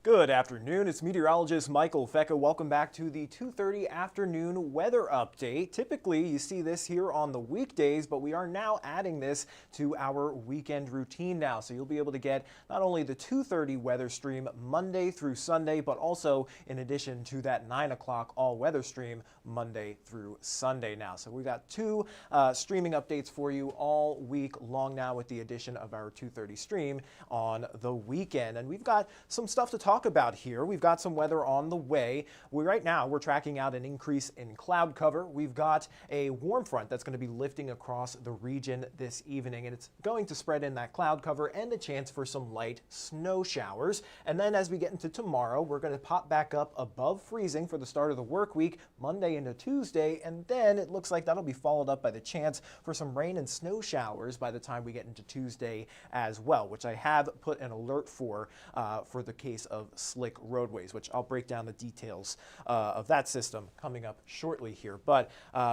Good afternoon, it's meteorologist Michael Fecka. Welcome back to the 2:30 afternoon weather update. Typically, you see this here on the weekdays, but we are now adding this to our weekend routine now. So you'll be able to get not only the 2:30 weather stream Monday through Sunday, but also in addition to that 9 o'clock all-weather stream Monday through Sunday now. So we've got two streaming updates for you all week long now with the addition of our 2:30 stream on the weekend. And we've got some stuff to talk about here. We've got some weather on the way. Right now we're tracking out an increase in cloud cover. We've got a warm front that's going to be lifting across the region this evening, and it's going to spread in that cloud cover and a chance for some light snow showers. And then as we get into tomorrow, we're going to pop back up above freezing for the start of the work week, Monday into Tuesday, and then it looks like that'll be followed up by the chance for some rain and snow showers by the time we get into Tuesday as well, which I have put an alert for the case of slick roadways, which I'll break down the details of that system coming up shortly here. But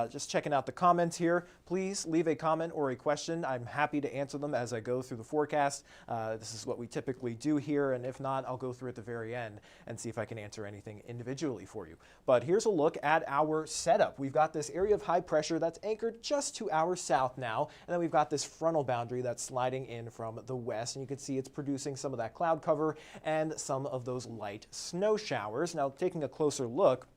just checking out the comments here, please leave a comment or a question. I'm happy to answer them as I go through the forecast. This is what we typically do here, and if not, I'll go through at the very end and see if I can answer anything individually for you. But here's a look at our setup. We've got this area of high pressure that's anchored just to our south now, and then we've got this frontal boundary that's sliding in from the west, and you can see it's producing some of that cloud cover and some of those light snow showers. Now, taking a closer look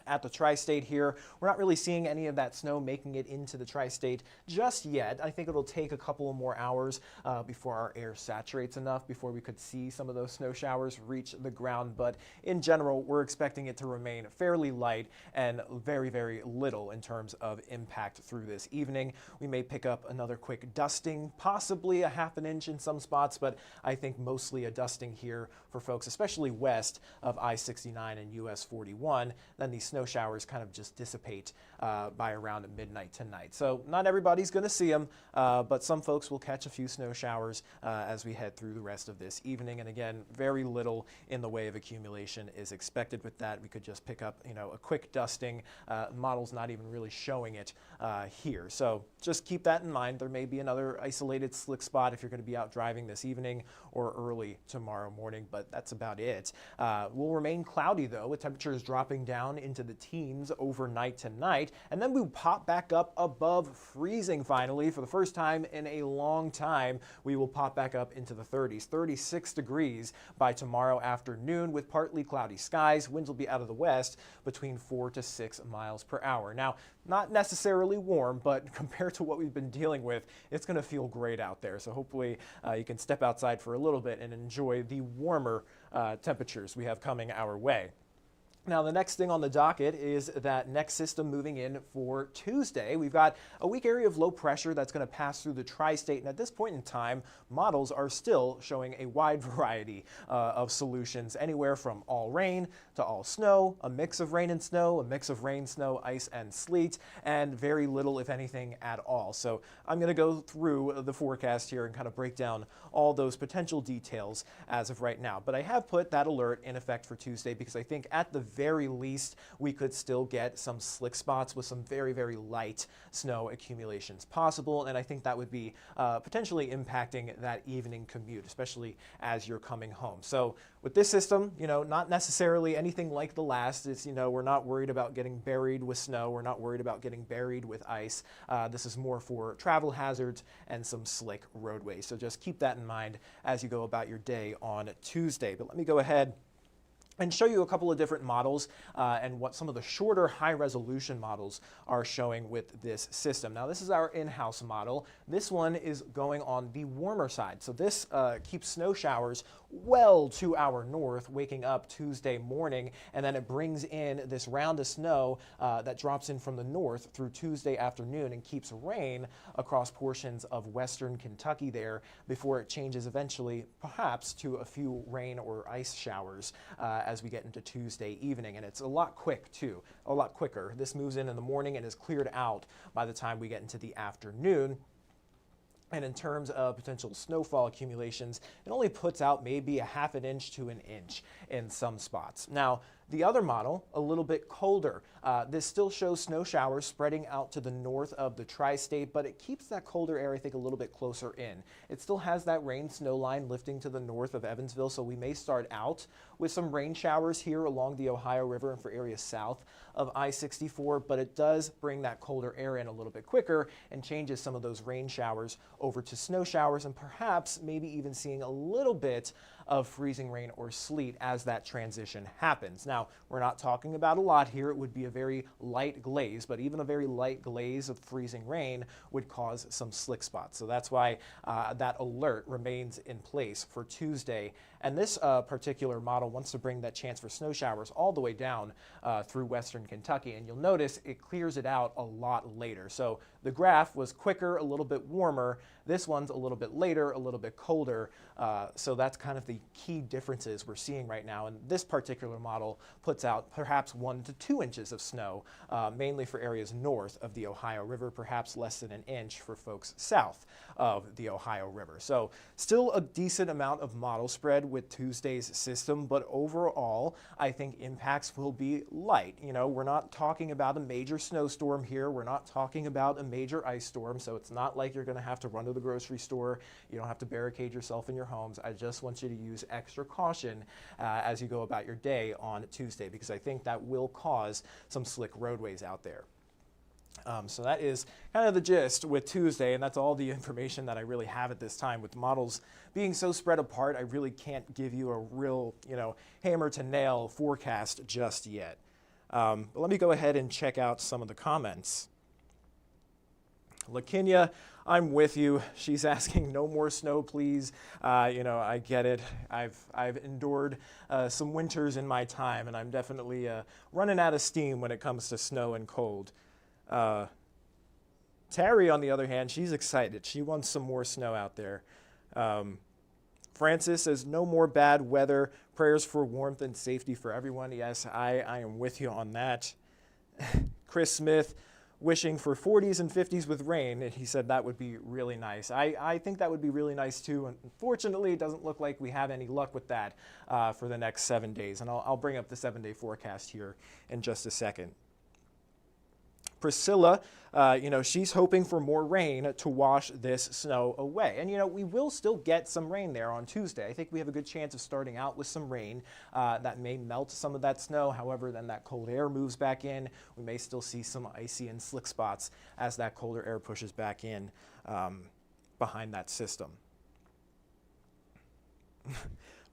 at the tri-state here, we're not really seeing any of that snow making it into the tri-state just yet. I think it'll take a couple of more hours before our air saturates enough before we could see some of those snow showers reach the ground. But in general, we're expecting it to remain fairly light and very, very little in terms of impact through this evening. We may pick up another quick dusting, possibly a half an inch in some spots, but I think mostly a dusting here for folks, especially west of I-69 and US 41. Then these snow showers kind of just dissipate by around midnight tonight. So not everybody's going to see them, but some folks will catch a few snow showers as we head through the rest of this evening. And again, very little in the way of accumulation is expected with that. We could just pick up, a quick dusting. Model's not even really showing it here. So just keep that in mind. There may be another isolated slick spot if you're going to be out driving this evening or early tomorrow morning, but that's about it. Will remain cloudy though, with temperatures dropping down into the teens overnight tonight, and then we pop back up above freezing finally for the first time in a long time. We will pop back up into the 30s, 36 degrees by tomorrow afternoon with partly cloudy skies. Winds will be out of the west between 4 to 6 miles per hour. Now, not necessarily warm, but compared to what we've been dealing with, it's going to feel great out there. So hopefully you can step outside for a little bit and enjoy the warmer temperatures we have coming our way. Now, the next thing on the docket is that next system moving in for Tuesday. We've got a weak area of low pressure that's going to pass through the tri-state, and at this point in time, models are still showing a wide variety of solutions, anywhere from all rain to all snow, a mix of rain and snow, a mix of rain, snow, ice, and sleet, and very little, if anything, at all. So I'm going to go through the forecast here and kind of break down all those potential details as of right now. But I have put that alert in effect for Tuesday because I think at the very least, we could still get some slick spots with some very, very light snow accumulations possible. And I think that would be potentially impacting that evening commute, especially as you're coming home. So with this system, not necessarily anything like the last. It's, we're not worried about getting buried with snow. We're not worried about getting buried with ice. This is more for travel hazards and some slick roadways. So just keep that in mind as you go about your day on Tuesday. But let me go ahead and show you a couple of different models and what some of the shorter high-resolution models are showing with this system. Now, this is our in-house model. This one is going on the warmer side. So this keeps snow showers well to our north, waking up Tuesday morning, and then it brings in this round of snow that drops in from the north through Tuesday afternoon and keeps rain across portions of western Kentucky there before it changes eventually, perhaps, to a few rain or ice showers as we get into Tuesday evening. And it's a lot quicker. This moves in the morning and is cleared out by the time we get into the afternoon. And in terms of potential snowfall accumulations, it only puts out maybe a half an inch to an inch in some spots. Now, The other model, a little bit colder. This still shows snow showers spreading out to the north of the tri-state, but it keeps that colder air, I think, a little bit closer in. It still has that rain snow line lifting to the north of Evansville, so we may start out with some rain showers here along the Ohio River and for areas south of I-64, but it does bring that colder air in a little bit quicker and changes some of those rain showers over to snow showers, and perhaps maybe even seeing a little bit of freezing rain or sleet as that transition happens. Now, we're not talking about a lot here. It would be a very light glaze, but even a very light glaze of freezing rain would cause some slick spots. So that's why that alert remains in place for Tuesday. And this particular model wants to bring that chance for snow showers all the way down through western Kentucky. And you'll notice it clears it out a lot later. So the graph was quicker, a little bit warmer. This one's a little bit later, a little bit colder. So that's kind of the key differences we're seeing right now. And this particular model puts out perhaps 1 to 2 inches of snow, mainly for areas north of the Ohio River, perhaps less than an inch for folks south of the Ohio River. So still a decent amount of model spread with Tuesday's system, but overall, I think impacts will be light. You know, we're not talking about a major snowstorm here. We're not talking about a major ice storm, so it's not like you're going to have to run to the grocery store. You don't have to barricade yourself in your homes. I just want you to use extra caution as you go about your day on Tuesday, because I think that will cause some slick roadways out there. So that is kind of the gist with Tuesday, and that's all the information that I really have at this time. With models being so spread apart, I really can't give you a real, hammer to nail forecast just yet. But let me go ahead and check out some of the comments. LaKinya, I'm with you. She's asking no more snow, please. I get it. I've endured some winters in my time, and I'm definitely running out of steam when it comes to snow and cold. Terry, on the other hand, she's excited. She wants some more snow out there. Francis says, no more bad weather. Prayers for warmth and safety for everyone. Yes, I am with you on that. Chris Smith, wishing for 40s and 50s with rain, and he said that would be really nice. I think that would be really nice too. Unfortunately, it doesn't look like we have any luck with that for the next 7 days. And I'll bring up the 7-day forecast here in just a second. Priscilla, she's hoping for more rain to wash this snow away. And, we will still get some rain there on Tuesday. I think we have a good chance of starting out with some rain that may melt some of that snow. However, then that cold air moves back in. We may still see some icy and slick spots as that colder air pushes back in behind that system.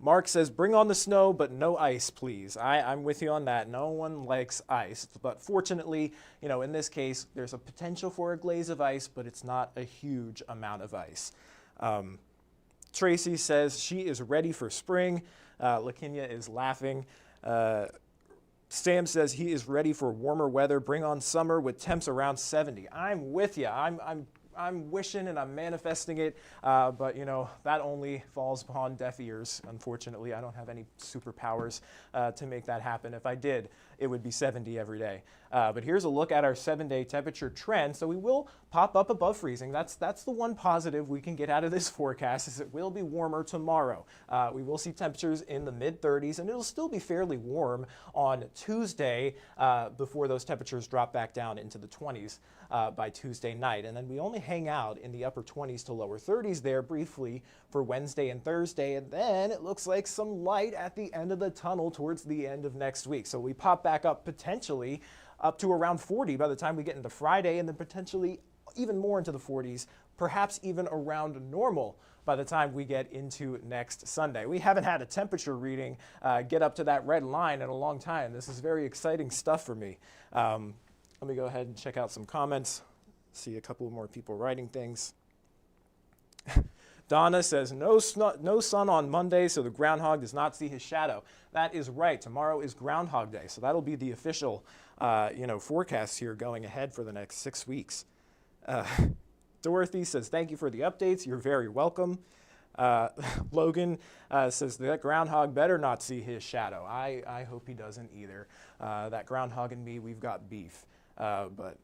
Mark says, bring on the snow, but no ice, please. I'm with you on that. No one likes ice. But fortunately, in this case, there's a potential for a glaze of ice, but it's not a huge amount of ice. Tracy says she is ready for spring. LaKinya is laughing. Sam says he is ready for warmer weather. Bring on summer with temps around 70. I'm with you. I'm wishing and I'm manifesting it, but that only falls upon deaf ears. Unfortunately, I don't have any superpowers to make that happen. If I did, it would be 70 every day. But here's a look at our 7-day temperature trend. So we will pop up above freezing. That's the one positive we can get out of this forecast, is it will be warmer tomorrow. We will see temperatures in the mid-30s, and it'll still be fairly warm on Tuesday before those temperatures drop back down into the 20s by Tuesday night. And then we only hang out in the upper 20s to lower 30s there briefly for Wednesday and Thursday, and then it looks like some light at the end of the tunnel towards the end of next week. So we pop back up potentially up to around 40 by the time we get into Friday, and then potentially even more into the 40s, perhaps even around normal by the time we get into next Sunday. We haven't had a temperature reading get up to that red line in a long time. This is very exciting stuff for me. Let me go ahead and check out some comments. See a couple more people writing things. Donna says, no sun on Monday, so the groundhog does not see his shadow. That is right. Tomorrow is Groundhog Day, so that'll be the official, forecast here going ahead for the next 6 weeks. Dorothy says, thank you for the updates. You're very welcome. Logan says that groundhog better not see his shadow. I hope he doesn't either. That groundhog and me, we've got beef. But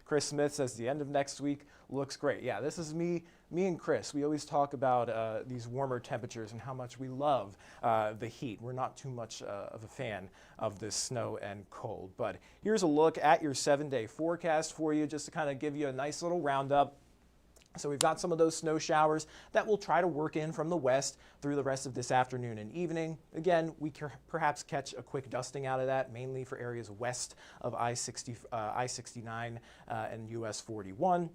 Chris Smith says the end of next week looks great. Yeah, this is me and Chris. We always talk about these warmer temperatures and how much we love the heat. We're not too much of a fan of this snow and cold. But here's a look at your 7-day forecast for you, just to kind of give you a nice little roundup. So we've got some of those snow showers that we'll try to work in from the west through the rest of this afternoon and evening. Again, we can perhaps catch a quick dusting out of that, mainly for areas west of I-69 and US 41.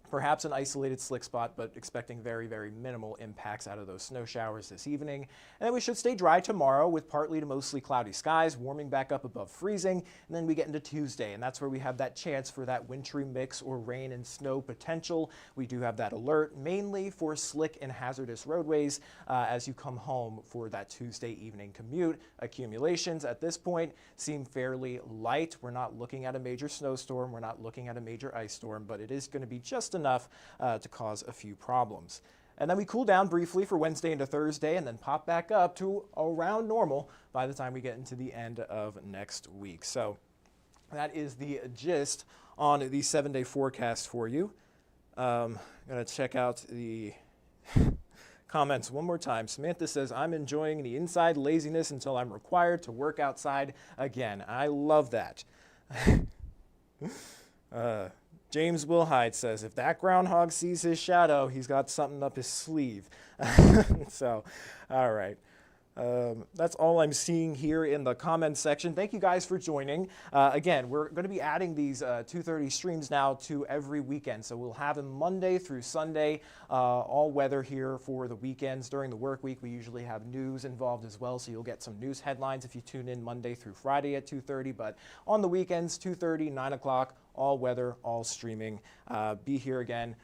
Perhaps an isolated slick spot, but expecting very, very minimal impacts out of those snow showers this evening. And then we should stay dry tomorrow with partly to mostly cloudy skies, warming back up above freezing. And then we get into Tuesday, and that's where we have that chance for that wintry mix or rain and snow potential. We do have that alert, mainly for slick and hazardous roadways as you come home for that Tuesday evening commute. Accumulations at this point seem fairly light. We're not looking at a major snowstorm. We're not looking at a major ice storm, but it is going to be just enough to cause a few problems. And then we cool down briefly for Wednesday into Thursday and then pop back up to around normal by the time we get into the end of next week. So that is the gist on the 7-day forecast for you. I'm going to check out the comments one more time. Samantha says, I'm enjoying the inside laziness until I'm required to work outside again. I love that. James Wilhide says, if that groundhog sees his shadow, he's got something up his sleeve. So, all right. That's all I'm seeing here in the comments section. Thank you guys for joining. Again, we're going to be adding these 2:30 streams now to every weekend. So we'll have them Monday through Sunday, all weather here for the weekends. During the work week, we usually have news involved as well. So you'll get some news headlines if you tune in Monday through Friday at 2:30. But on the weekends, 2:30, 9 o'clock, all weather, all streaming. Be here again.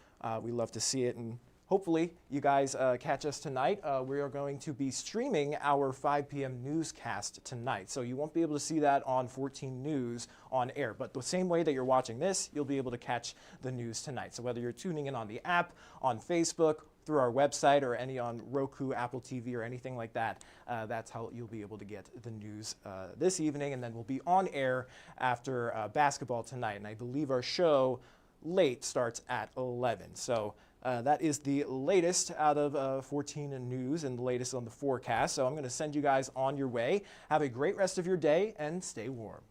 We love to see it. And hopefully you guys catch us tonight. We are going to be streaming our 5 p.m. newscast tonight. So you won't be able to see that on 14 News on air. But the same way that you're watching this, you'll be able to catch the news tonight. So whether you're tuning in on the app, on Facebook, through our website, or any on Roku, Apple TV, or anything like that, that's how you'll be able to get the news this evening. And then we'll be on air after basketball tonight. And I believe our show late starts at 11. So that is the latest out of 14 News and the latest on the forecast. So I'm going to send you guys on your way. Have a great rest of your day and stay warm.